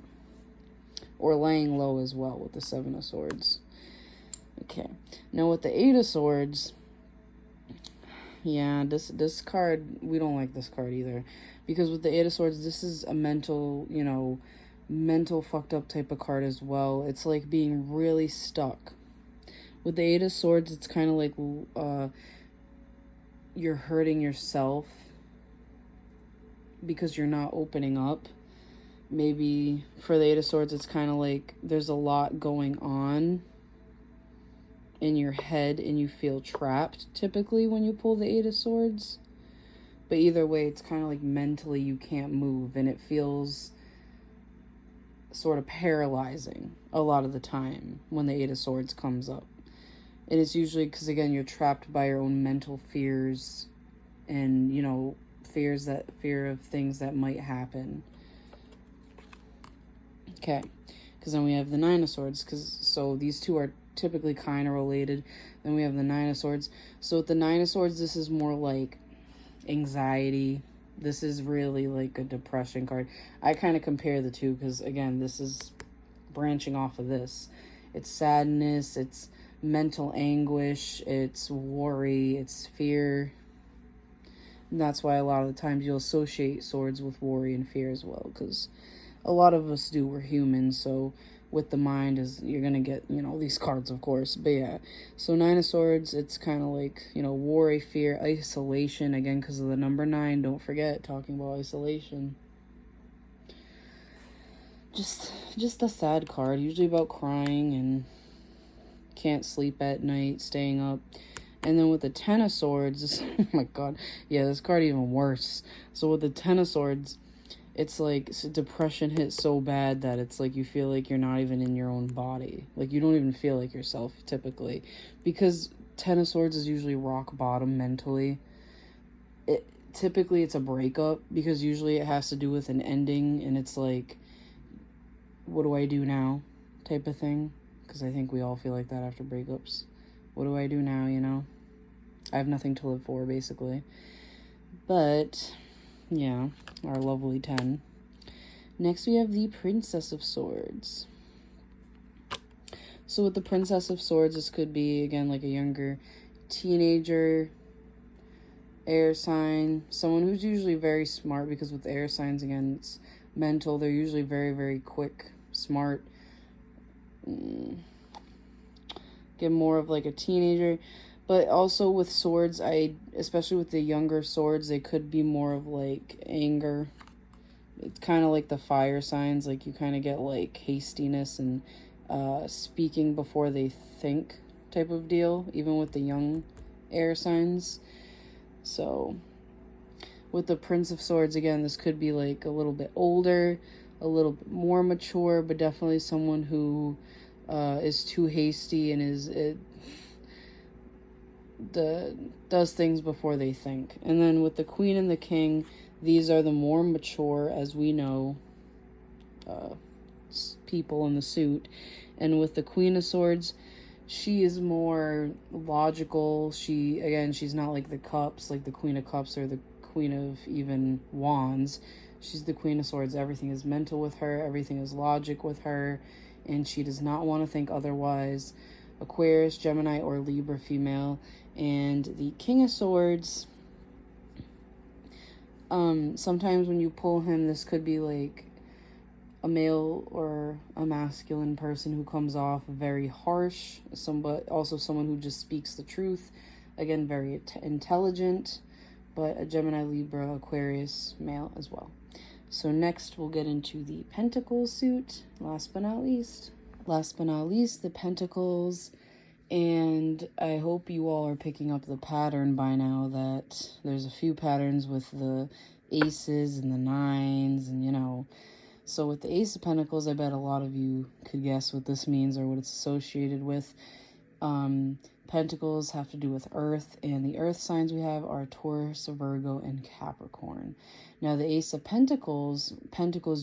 or laying low as well with the 7 of Swords. Okay. Now with the 8 of Swords, yeah, this card, we don't like this card either. Because with the 8 of Swords, this is a mental, you know, mental fucked up type of card as well. It's like being really stuck. With the 8 of Swords, it's kind of like you're hurting yourself because you're not opening up. Maybe for the 8 of Swords, it's kind of like there's a lot going on in your head and you feel trapped typically when you pull the 8 of Swords. But either way, it's kind of like mentally you can't move and it feels sort of paralyzing a lot of the time when the 8 of Swords comes up. And it's usually because, again, you're trapped by your own mental fears and, you know, fear of things that might happen. Okay, because then we have the 9 of Swords, so these two are typically kind of related. Then we have the 9 of Swords. So with the 9 of Swords, this is more like anxiety. This is really like a depression card. I kind of compare the two because, again, this is branching off of this. It's sadness, it's mental anguish, it's worry, it's fear. And that's why a lot of the times you'll associate swords with worry and fear as well, because a lot of us do. We're human, so with the mind is you're gonna get, you know, these cards, of course. But yeah, so 9 of Swords, it's kind of like, you know, worry, fear, isolation, again because of the number 9. Don't forget, talking about isolation. Just a sad card, usually about crying and can't sleep at night, staying up. And then with the 10 of Swords, oh my god, yeah, this card even worse. So with the 10 of Swords, it's like depression hits so bad that it's like you feel like you're not even in your own body. Like you don't even feel like yourself typically. Because 10 of Swords is usually rock bottom mentally. Typically it's a breakup because usually it has to do with an ending and it's like, what do I do now type of thing. Because I think we all feel like that after breakups. What do I do now, you know? I have nothing to live for, basically. But, yeah, our lovely 10. Next, we have the Princess of Swords. So with the Princess of Swords, this could be, again, like a younger teenager, air sign, someone who's usually very smart, because with air signs, again, it's mental. They're usually very, very quick, smart. Get more of like a teenager. But also with swords, especially with the younger swords, they could be more of like anger. It's kind of like the fire signs, like you kind of get like hastiness and speaking before they think type of deal, even with the young air signs. So with the Prince of Swords, again, this could be like a little bit older, a little bit more mature, but definitely someone who is too hasty and does things before they think. And then with the Queen and the King, these are the more mature, as we know, people in the suit. And with the Queen of Swords, she is more logical. She's not like the Cups, like the Queen of Cups or the Queen of even Wands. She's the Queen of Swords. Everything is mental with her. Everything is logic with her. And she does not want to think otherwise. Aquarius, Gemini, or Libra female. And the King of Swords, sometimes when you pull him, this could be like a male or a masculine person who comes off very harsh, but also someone who just speaks the truth. Again, very intelligent, but a Gemini, Libra, Aquarius male as well. So next we'll get into the Pentacles suit, last but not least. Last but not least, the Pentacles. And I hope you all are picking up the pattern by now, that there's a few patterns with the aces and the nines and, So with the Ace of Pentacles, I bet a lot of you could guess what this means or what it's associated with. Pentacles have to do with Earth, and the Earth signs we have are Taurus, Virgo, and Capricorn. Now the Ace of Pentacles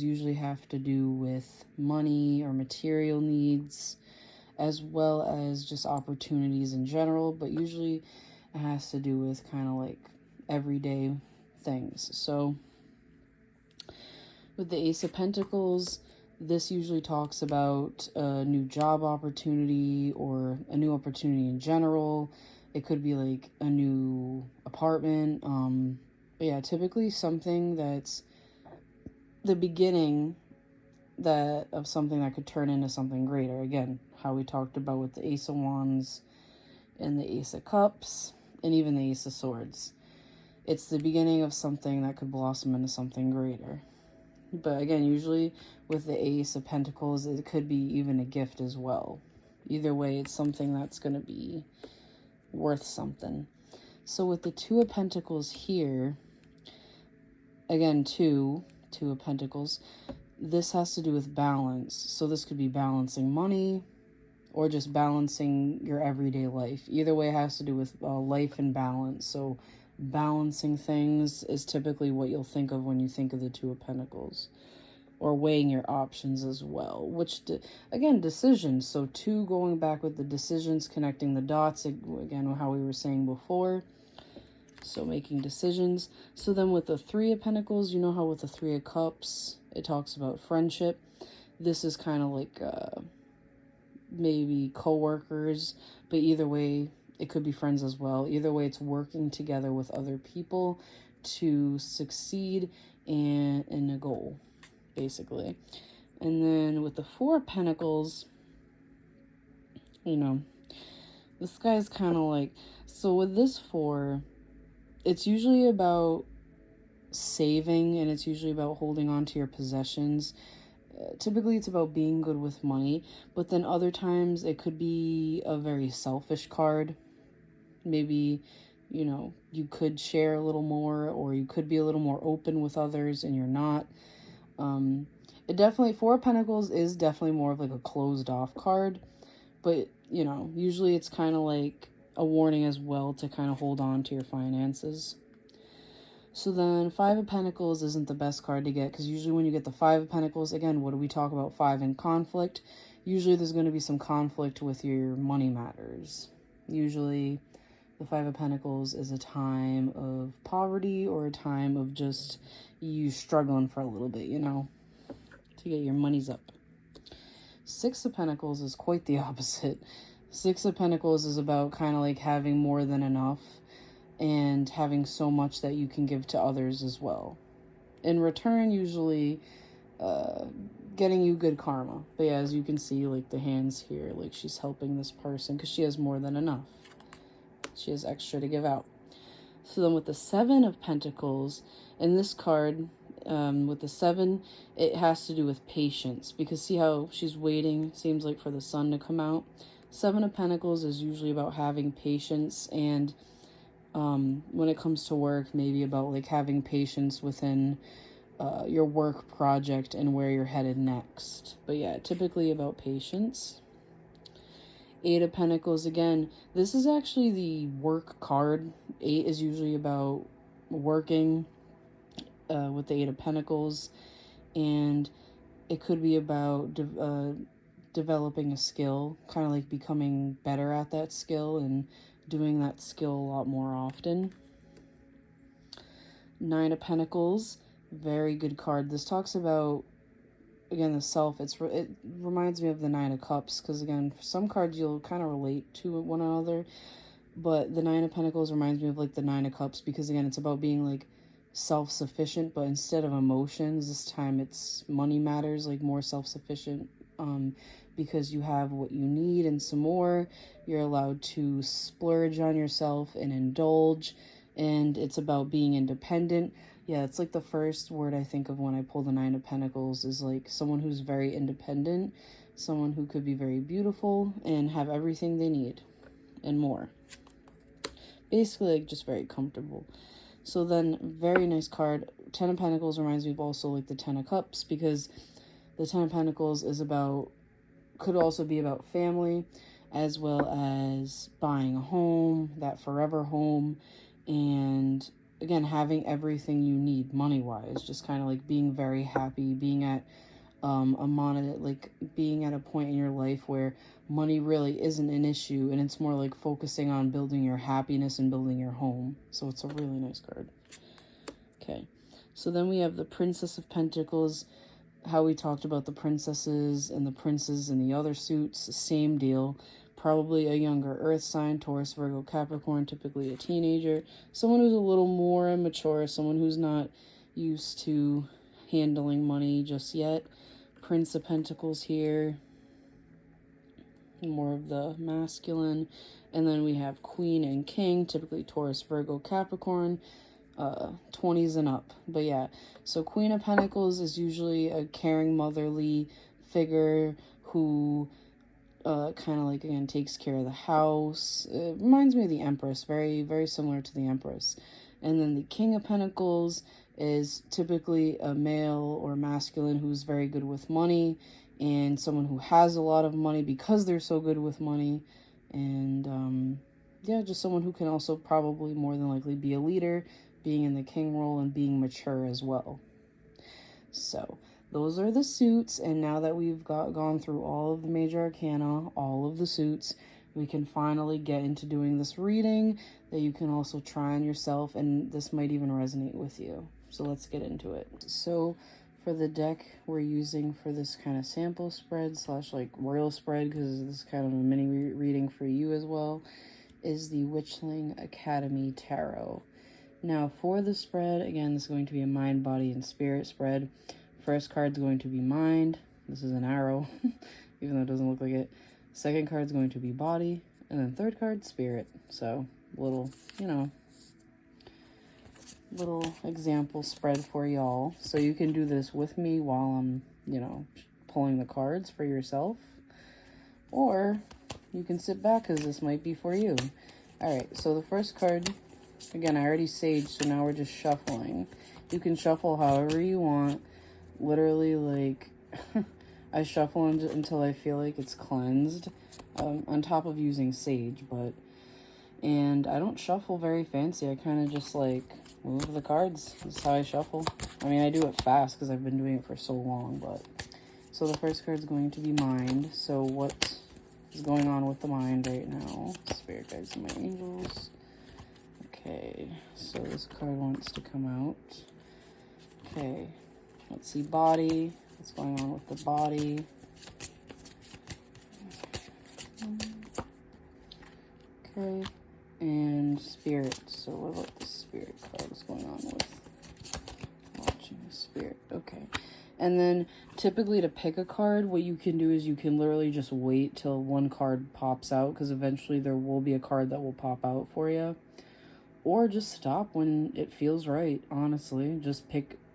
usually have to do with money or material needs, as well as just opportunities in general, but usually it has to do with kind of like everyday things. So with the Ace of Pentacles, this usually talks about a new job opportunity or a new opportunity in general. It could be like a new apartment. But yeah, typically something that's the beginning of something that could turn into something greater. Again, how we talked about with the Ace of Wands and the Ace of Cups and even the Ace of Swords. It's the beginning of something that could blossom into something greater. But again, usually with the Ace of Pentacles, it could be even a gift as well. Either way, it's something that's going to be worth something. So with the Two of Pentacles here, again, two of Pentacles, this has to do with balance. So this could be balancing money or just balancing your everyday life. Either way, it has to do with life and balance. So balancing things is typically what you'll think of when you think of the Two of Pentacles, or weighing your options as well, which again, decisions. So two, going back with the decisions, connecting the dots, again, how we were saying before. So making decisions. So then with the Three of Pentacles, you know how with the Three of Cups, it talks about friendship. This is kind of like maybe co-workers, but either way, it could be friends as well. Either way, it's working together with other people to succeed in a goal, basically. And then with the Four of Pentacles, this guy's kind of like, so with this four, it's usually about saving, and it's usually about holding on to your possessions. Typically it's about being good with money, but then other times it could be a very selfish card. Maybe, you could share a little more, or you could be a little more open with others and you're not. Four of Pentacles is definitely more of like a closed off card, but usually it's kind of like a warning as well to kind of hold on to your finances. So then Five of Pentacles isn't the best card to get, because usually when you get the Five of Pentacles, again, what do we talk about? Five in conflict. Usually there's going to be some conflict with your money matters. Usually the Five of Pentacles is a time of poverty, or a time of just you struggling for a little bit, to get your monies up. Six of Pentacles is quite the opposite. Six of Pentacles is about kind of like having more than enough and having so much that you can give to others as well. In return, usually getting you good karma. But yeah, as you can see, like the hands here, like she's helping this person because she has more than enough. She has extra to give out. So then with the Seven of Pentacles, in this card, with the Seven, it has to do with patience. Because see how she's waiting, seems like, for the sun to come out. Seven of Pentacles is usually about having patience, and when it comes to work, maybe about like having patience within your work project and where you're headed next. But yeah, typically about patience. Eight of Pentacles, again, this is actually the work card. 8 is usually about working with the Eight of Pentacles, and it could be about developing a skill, kind of like becoming better at that skill and doing that skill a lot more often. Nine of Pentacles, very good card. This talks about, again, the self. It reminds me of the Nine of Cups, because again, for some cards you'll kind of relate to one another, but the Nine of Pentacles reminds me of like the Nine of Cups, because again, it's about being like self-sufficient, but instead of emotions, this time it's money matters, like more self-sufficient, because you have what you need and some more. You're allowed to splurge on yourself and indulge, and it's about being independent. Yeah, it's like the first word I think of when I pull the Nine of Pentacles is like someone who's very independent, someone who could be very beautiful and have everything they need and more. Basically, like, just very comfortable. So then, very nice card. Ten of Pentacles reminds me of also like the Ten of Cups, because the Ten of Pentacles is about, could also be about family, as well as buying a home, that forever home, and again, having everything you need money-wise, just kind of like being very happy, being at being at a point in your life where money really isn't an issue, and it's more like focusing on building your happiness and building your home. So it's a really nice card. Okay, so then we have the Princess of Pentacles. How we talked about the princesses and the princes and the other suits, same deal. Probably a younger earth sign, Taurus, Virgo, Capricorn, typically a teenager, someone who's a little more immature, someone who's not used to handling money just yet. Prince of Pentacles here, more of the masculine. And then we have Queen and King, typically Taurus, Virgo, Capricorn, 20s and up. But yeah, so Queen of Pentacles is usually a caring motherly figure who kind of like, again, takes care of the house. It reminds me of the Empress, very, very similar to the Empress. And then the King of Pentacles is typically a male or masculine who's very good with money, and someone who has a lot of money because they're so good with money. And yeah, just someone who can also probably more than likely be a leader, being in the king role and being mature as well. So those are the suits, and now that we've gone through all of the major arcana, all of the suits, we can finally get into doing this reading that you can also try on yourself, and this might even resonate with you. So let's get into it. So for the deck we're using for this kind of sample spread slash like royal spread, because this is kind of a mini reading for you as well, is the Witchling Academy Tarot. Now for the spread, again, this is going to be a mind, body, and spirit spread. First card's going to be mind. This is an arrow, even though it doesn't look like it. Second card's going to be body, and then third card, spirit. So little, little example spread for y'all. So you can do this with me while I'm, pulling the cards for yourself. Or you can sit back, because this might be for you. Alright, so the first card, again, I already saged, so now we're just shuffling. You can shuffle however you want. Literally, like, I shuffle until I feel like it's cleansed, on top of using sage, and I don't shuffle very fancy. I kind of just, like, move the cards. That's how I shuffle. I mean, I do it fast because I've been doing it for so long, but... So the first card is going to be mind. So what is going on with the mind right now? Spirit guides and my angels. Okay, so this card wants to come out. Okay, let's see, body. What's going on with the body? Okay. And Spirit. So what about the Spirit card? What's going on with watching Spirit? Okay. And then typically to pick a card, what you can do is you can literally just wait till one card pops out, because eventually there will be a card that will pop out for you. Or just stop when it feels right, honestly. Just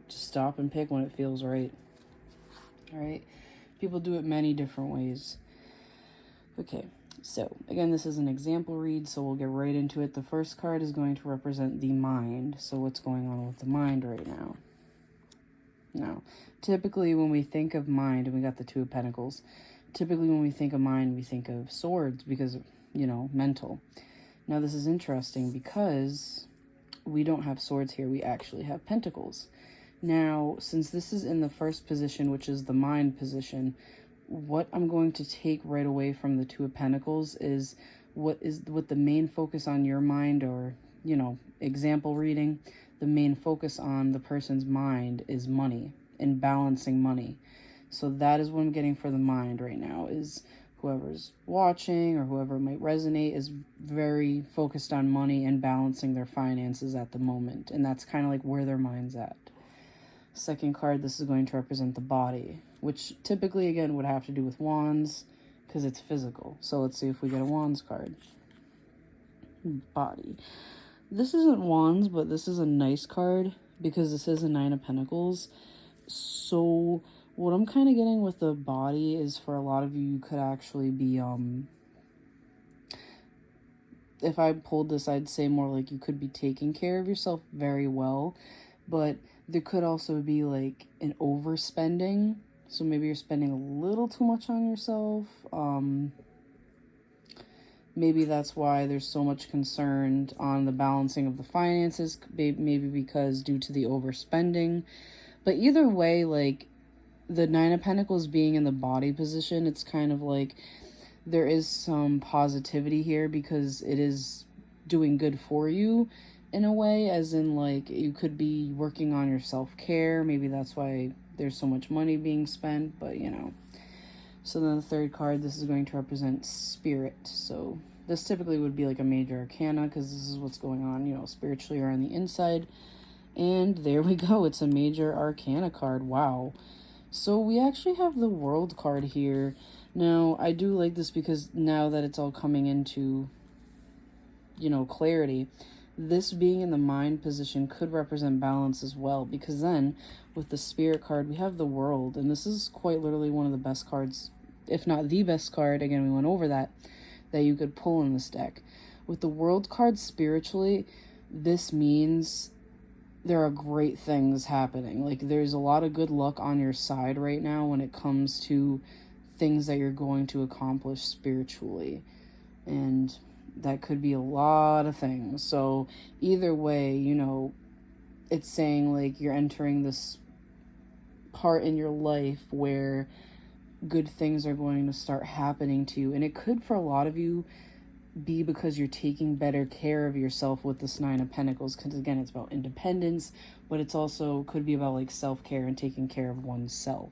stop and pick when it feels right. All right. People do it many different ways. Okay. So, again, this is an example read, so we'll get right into it. The first card is going to represent the mind. So what's going on with the mind right now? Now, typically when we think of mind, and we got the Two of Pentacles, typically when we think of mind, we think of swords because, mental. Now, this is interesting because we don't have swords here. We actually have pentacles. Now, since this is in the first position, which is the mind position, what I'm going to take right away from the Two of Pentacles is what the main focus on your mind, or, example reading, the main focus on the person's mind is money and balancing money. So that is what I'm getting for the mind right now, is whoever's watching or whoever might resonate is very focused on money and balancing their finances at the moment. And that's kind of like where their mind's at. Second card, this is going to represent the body, which typically, again, would have to do with wands because it's physical. So let's see if we get a wands card. Body. This isn't wands, but this is a nice card because this is a Nine of Pentacles. So what I'm kind of getting with the body is, for a lot of you, you could actually be, if I pulled this, I'd say more like you could be taking care of yourself very well, but there could also be like an overspending. So maybe you're spending a little too much on yourself. Maybe that's why there's so much concern on the balancing of the finances, maybe because due to the overspending. But either way, like, the Nine of Pentacles being in the body position, it's kind of like there is some positivity here because it is doing good for you in a way, as in, like, you could be working on your self-care. Maybe that's why there's so much money being spent, but, So then the third card, this is going to represent Spirit. So this typically would be like a major arcana because this is what's going on, spiritually or on the inside. And there we go. It's a major arcana card. Wow. So we actually have the World card here. Now, I do like this because now that it's all coming into, clarity, this being in the mind position could represent balance as well, because then with the Spirit card, we have the World, and this is quite literally one of the best cards, if not the best card, again, we went over that you could pull in this deck. With the World card spiritually, this means there are great things happening. Like, there's a lot of good luck on your side right now when it comes to things that you're going to accomplish spiritually. And that could be a lot of things. So either way, it's saying like you're entering this part in your life where good things are going to start happening to you. And it could, for a lot of you, be because you're taking better care of yourself with this Nine of Pentacles, because again, it's about independence, but it's also could be about like self-care and taking care of oneself.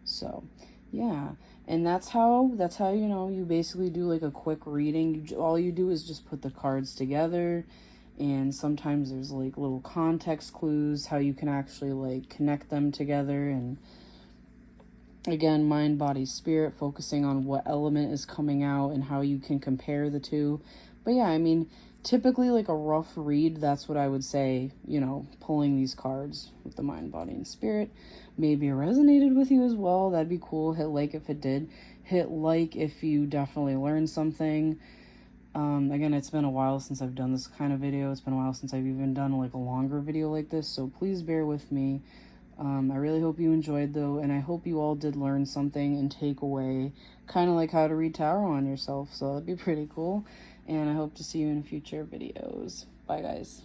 So yeah, and that's how you basically do like a quick reading. All you do is just put the cards together, and sometimes there's like little context clues how you can actually like connect them together. And again, mind, body, spirit, focusing on what element is coming out and how you can compare the two. But yeah, I mean, typically like a rough read, that's what I would say, pulling these cards with the mind, body, and spirit. Maybe it resonated with you as well. That'd be cool. Hit like if it did. Hit like if you definitely learned something. Again, it's been a while since I've done this kind of video. It's been a while since I've even done like a longer video like this, so please bear with me. I really hope you enjoyed, though, and I hope you all did learn something and take away kind of like how to read tarot on yourself, so that'd be pretty cool. And I hope to see you in future videos. Bye, guys.